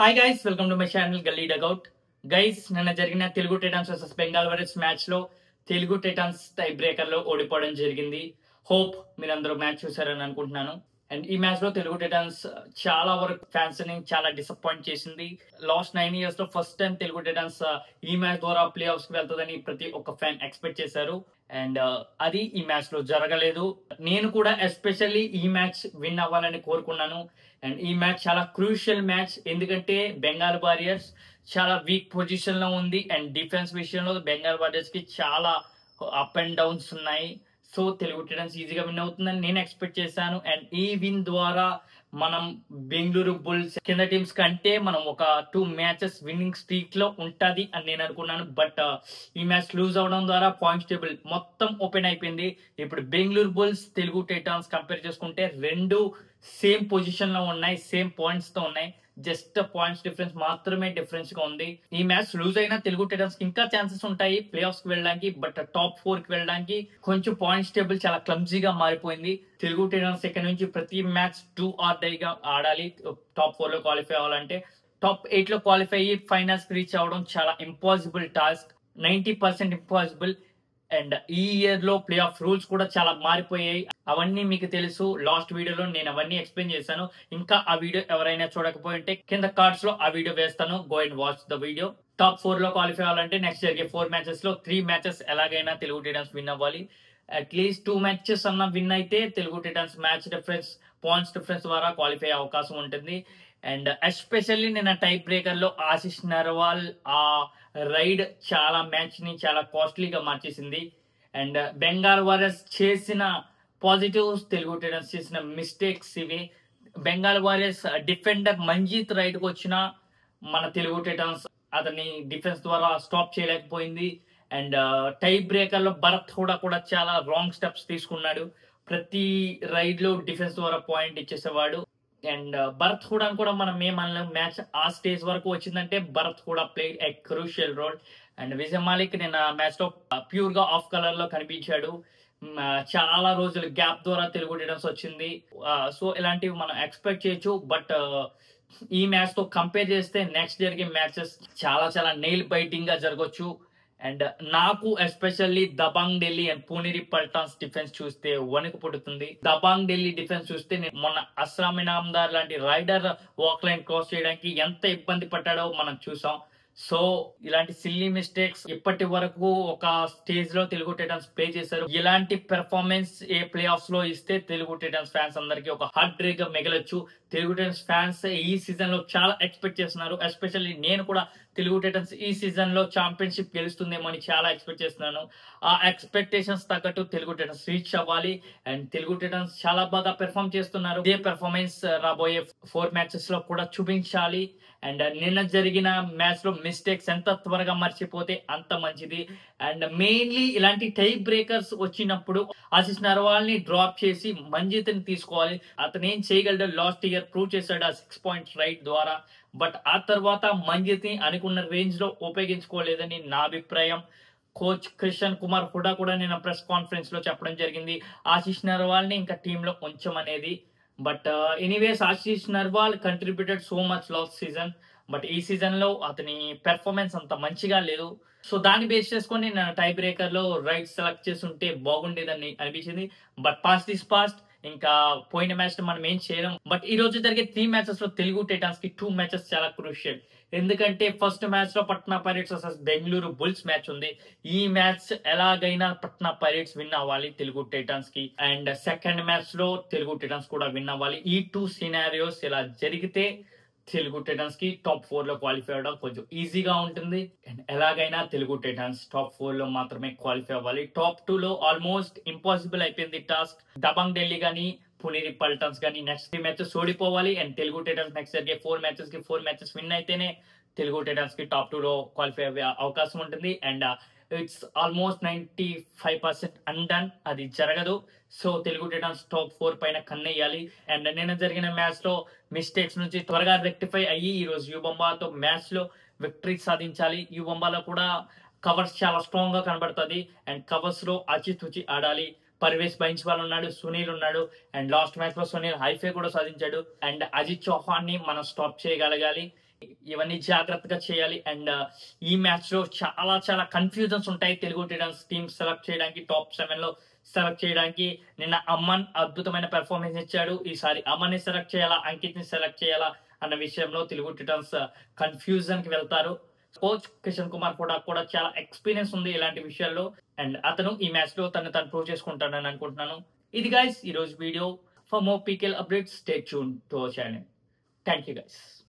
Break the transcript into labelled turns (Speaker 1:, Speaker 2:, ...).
Speaker 1: Hi guys, welcome to my channel గల్లీ dugout. Guys, నిన్న జరిగిన Telugu Titans versus Bengal warriors match లో తెలుగు టైటాన్స్ టై breaker లో ఓడిపోవడం జరిగింది. హోప్ మీరందరూ మ్యాచ్ చూసారని అనుకుంటున్నాను. అండ్ ఈ మ్యాచ్ లో తెలుగు టైటాన్స్ చాలా వరకు ఫ్యాన్స్ ని చాలా డిసప్పాయింట్ చేసింది. లాస్ట్ 9 years లో ఫస్ట్ టైం తెలుగు టైటాన్స్ ఈ మ్యాచ్ ద్వారా ప్లే ఆఫ్స్ కి వెళ్తుందని ప్రతి ఒక్క ఫ్యాన్ ఎక్స్పెక్ట్ చేశారు. అండ్ అది ఈ మ్యాచ్ లో జరగలేదు. నేను కూడా ఎస్పెషల్లీ ఈ మ్యాచ్ విన్ అవ్వాలని కోరుకున్నాను. అండ్ ఈ మ్యాచ్ చాలా క్రూషియల్ మ్యాచ్, ఎందుకంటే బెంగాల్ వారియర్స్ చాలా వీక్ పొజిషన్ లో ఉంది. అండ్ డిఫెన్స్ విషయంలో బెంగాల్ వారియర్స్ కి చాలా అప్ అండ్ డౌన్స్ ఉన్నాయి. సో తెలుగు టైటన్స్ ఈజీగా విన్ అవుతుందని నేను ఎక్స్పెక్ట్ చేశాను. అండ్ ఈ విన్ ద్వారా మనం బెంగళూరు బుల్స్ కింద టీమ్స్ కంటే మనం ఒక 2 మ్యాచెస్ విన్నింగ్ స్ట్రీక్ లో ఉంటది అని నేను అనుకున్నాను. బట్ ఈ మ్యాచ్ లూజ్ అవడం ద్వారా పాయింట్స్ టేబుల్ మొత్తం ఓపెన్ అయిపోయింది. ఇప్పుడు Bengaluru bulls Telugu Titans compare చేసుకుంటే రెండు సేమ్ పొజిషన్ లో ఉన్నాయి, సేమ్ పాయింట్స్ తో ఉన్నాయి. జస్ట్ పాయింట్స్ డిఫరెన్స్ మాత్రమే డిఫరెన్స్ గా ఉంది. ఈ మ్యాచ్ లూజ్ అయినా తెలుగు టైటన్స్ కి ఇంకా ఛాన్సెస్ ఉంటాయి ప్లే ఆఫ్స్ కి వెళ్ళడానికి. బట్ టాప్ 4 కి వెళ్ళడానికి కొంచెం పాయింట్స్ టేబుల్ చాలా క్లమ్జీగా మారిపోయింది. తెలుగు టైటన్స్ ఇక్కడ నుంచి ప్రతి మ్యాచ్ 2 or die గా ఆడాలి టాప్ 4 లో క్వాలిఫై అవ్వాలంటే. టాప్ 8 లో క్వాలిఫై అయ్యి ఫైనల్స్ రీచ్ అవ్వడం చాలా ఇంపాసిబుల్ టాస్క్, 90% ఇంపాసిబుల్. అండ్ ఈ ఇయర్ లో ప్లే ఆఫ్ రూల్స్ కూడా చాలా మారిపోయాయి. అవన్నీ మీకు తెలుసు, లాస్ట్ వీడియోలో నేను అవన్నీ ఎక్స్ప్లెయిన్ చేశాను. ఇంకా ఆ వీడియో ఎవరైనా చూడకపోయింటే కింద కార్డ్స్ లో ఆ వీడియో వేస్తాను, go and watch the video. Top 4 లో క్వాలిఫై అవ్వాలంటే నెక్స్ట్ జరిగే 4 మ్యాచెస్ లో 3 మ్యాచెస్ ఎలాగైనా తెలుగు టైటన్స్ విన్ అవ్వాలి. అట్లీస్ట్ 2 మ్యాచెస్ అన్న విన్ అయితే Telugu Titans match difference points difference ద్వారా క్వాలిఫై అయ్యే అవకాశం ఉంటుంది. అండ్ ఎస్పెషల్లీ నిన్న టై బ్రేకర్ లో ఆశిష్ నర్వాల్ ఆ రైడ్ చాలా మ్యాచ్ ని చాలా కాస్ట్లీగా మార్చేసింది. అండ్ బెంగాల్ వారియర్స్ చేసిన పాజిటివ్స్, తెలుగు టైటన్స్ చేసిన మిస్టేక్స్ ఇవి. Bengal Warriors defender Manjeet raid కు వచ్చిన మన తెలుగు టైటన్స్ అతని డిఫెన్స్ ద్వారా స్టాప్ చేయలేకపోయింది. అండ్ టై బ్రేకర్ లో భరత్ కూడా చాలా రాంగ్ స్టెప్స్ తీసుకున్నాడు. ప్రతి రైడ్ లో డిఫెన్స్ ద్వారా పాయింట్ ఇచ్చేసేవాడు. అండ్ భరత్ కూడా మనం ఏమనలేం, మ్యాచ్ ఆ స్టేజ్ వరకు వచ్చిందంటే Bharat played a crucial role. And Vijay Malik నిన్న మ్యాచ్ లో ప్యూర్ గా ఆఫ్ కలర్ లో కనిపించాడు. చాలా రోజుల గ్యాప్ ద్వారా తెలుగు టైటన్స్ వచ్చింది. సో ఇలాంటివి మనం ఎక్స్పెక్ట్ చేయొచ్చు. బట్ ఈ మ్యాచ్ తో కంపేర్ చేస్తే నెక్స్ట్ జరిగే మ్యాచెస్ చాలా చాలా నెయిల్ బైటింగ్ గా జరగవచ్చు. అండ్ నాకు especially Dabang Delhi and Puneri Paltans defence చూస్తే వణుకు పుడుతుంది. దబాంగ్ ఢిల్లీ డిఫెన్స్ చూస్తే మొన్న అస్రామ్ ఇనామ్దార్ లాంటి రైడర్ వాక్ లైన్ క్రాస్ చేయడానికి ఎంత ఇబ్బంది పడ్డాడో మనం చూసాం. సో ఇలాంటి సిల్లీ మిస్టేక్స్ ఇప్పటి వరకు ఒక స్టేజ్ లో తెలుగు టైటన్స్ ప్లే చేశారు. ఇలాంటి పెర్ఫార్మెన్స్ ఏ ప్లే ఆఫ్స్ లో ఇస్తే తెలుగు టైటన్స్ ఫ్యాన్స్ అందరికి ఒక హార్ట్ బ్రేక్ గా మిగలొచ్చు. తెలుగు టైటన్స్ ఫ్యాన్స్ ఈ సీజన్ లో చాలా ఎక్స్పెక్ట్ చేస్తున్నారు. ఎస్పెషల్లీ నేను కూడా తెలుగు టైటన్స్ ఈ సీజన్ లో ఛాంపియన్షిప్ గెలుస్తుందేమో అని చాలా ఎక్స్పెక్ట్ చేస్తున్నాను. ఆ ఎక్స్పెక్టేషన్స్ తగ్గట్టు తెలుగు టైటన్స్ రీచ్ అవ్వాలి. అండ్ తెలుగు టైటన్స్ చాలా బాగా పెర్ఫార్మ్ చేస్తున్నారు. ఇదే పెర్ఫార్మెన్స్ రాబోయే 4 మ్యాచెస్ లో కూడా చూపించాలి. అండ్ నిన్న జరిగిన మ్యాచ్ లో మిస్టేక్స్ ఎంత త్వరగా మర్చిపోతే అంత మంచిది. అండ్ మెయిన్లీ ఇలాంటి టై బ్రేకర్స్ వచ్చినప్పుడు ఆశిష్ నర్వాల్ ని డ్రాప్ చేసి మంజిత్ ని తీసుకోవాలి. అతను ఏం చేయగలడో లాస్ట్ ఇయర్ ప్రూవ్ చేశాడు ఆ 6 points రైట్ ద్వారా. బట్ ఆ తర్వాత మంజిత్ ని అనుకున్న రేంజ్ లో ఉపయోగించుకోలేదని నా అభిప్రాయం. కోచ్ క్రిషన్ కుమార్ కూడా నేను ప్రెస్ కాన్ఫరెన్స్ లో చెప్పడం జరిగింది ఆశిష్ నర్వాల్ ని ఇంకా టీమ్ లో ఉంచమనేది. But anyways Ashish Narwal contributed so much last season. But ఈ సీజన్ లో అతని పెర్ఫార్మెన్స్ అంత మంచిగా లేదు. సో దాన్ని బేస్ చేసుకొని నేను టై బ్రేకర్ లో రైట్ సెలెక్ట్ చేసి ఉంటే బాగుండేదని అనిపించింది. బట్ పాస్ట్ ఇస్ పాస్ట్, ఇంకా పోయిన మ్యాచ్ మనం ఏం చేయలేం. బట్ ఈ రోజు జరిగే 3 మ్యాచెస్ లో తెలుగు టైటన్స్ కి 2 మ్యాచెస్ చాలా క్రూషియల్. ఎందుకంటే ఫస్ట్ మ్యాచ్ లో Patna pirates versus Bengaluru bulls match ఉంది. ఈ మ్యాచ్ ఎలాగైనా పట్నా పైరేట్స్ విన్ అవ్వాలి తెలుగు టైటన్స్ కి. అండ్ సెకండ్ మ్యాచ్ లో తెలుగు టైటన్స్ కూడా విన్ అవ్వాలి. ఈ 2 సినారియోస్ ఇలా జరిగితే తెలుగు టైటన్స్ కి టాప్ 4 లో క్వాలిఫై అవడం కొంచెం ఈజీగా ఉంటుంది. అండ్ ఎలాగైనా తెలుగు టైటన్స్ టాప్ 4 లో మాత్రమే క్వాలిఫై అవ్వాలి. టాప్ 2 లో ఆల్మోస్ట్ ఇంపాసిబుల్ అయిపోయింది టాస్క్. దబాంగ్ ఢిల్లీ గానీ పునేరి పల్టాన్స్ గానీ నెక్స్ట్ 3 మ్యాచెస్ ఓడిపోవాలి. అండ్ తెలుగు టైటన్స్ నెక్స్ట్ జరిగే 4 మ్యాచెస్ విన్ అయితేనే తెలుగు టైటన్స్ కి టాప్ 2 లో క్వాలిఫై అయ్యే అవకాశం ఉంటుంది. అండ్ ఇట్స్ ఆల్మోస్ట్ 95% అన్డన్, అది జరగదు. సో తెలుగు టైటన్స్ టాప్ 4 పైన కన్నెయ్యాలి. అండ్ నిన్న జరిగిన మ్యాచ్ లో మిస్టేక్స్ నుంచి త్వరగా రెక్టిఫై అయ్యి ఈ రోజు యుబంబాతో మ్యాచ్ లో విక్టరీ సాధించాలి. యుబంబాలో కూడా కవర్స్ చాలా స్ట్రాంగ్ గా కనబడుతుంది. అండ్ కవర్స్ లో ఆచితూచి ఆడాలి. పర్వేస్ బైన్స్వాల్ ఉన్నాడు, సునీల్ ఉన్నాడు. అండ్ లాస్ట్ మ్యాచ్ లో సునీల్ హైఫే కూడా సాధించాడు. అండ్ అజిత్ చౌహాన్ ని మనం స్టాప్ చేయగలగాలి. ఇవన్నీ జాగ్రత్తగా చేయాలి. అండ్ ఈ మ్యాచ్ లో చాలా చాలా కన్ఫ్యూజన్స్ ఉంటాయి. తెలుగు టైటన్స్ టీమ్ సెలెక్ట్ చేయడానికి, టాప్ 7 లో సెలెక్ట్ చేయడానికి. నిన్న అమన్ అద్భుతమైన పెర్ఫార్మెన్స్ ఇచ్చాడు. ఈసారి అమన్ ని సెలెక్ట్ చేయాలా, అంకిత్ ని సెలెక్ట్ చేయాలా అన్న విషయంలో తెలుగు టైటన్స్ కన్ఫ్యూజన్ కి వెళ్తారు. కోచ్ కిషన్ కుమార్ కూడా చాలా ఎక్స్పీరియన్స్ ఉంది ఇలాంటి విషయాల్లో. అండ్ అతను ఈ మ్యాచ్ లో తను ప్రూవ్ చేసుకుంటాడని అనుకుంటున్నాను. ఇది గైస్ ఈ రోజు video. For more PKL updates stay tune to our channel. Thank you guys.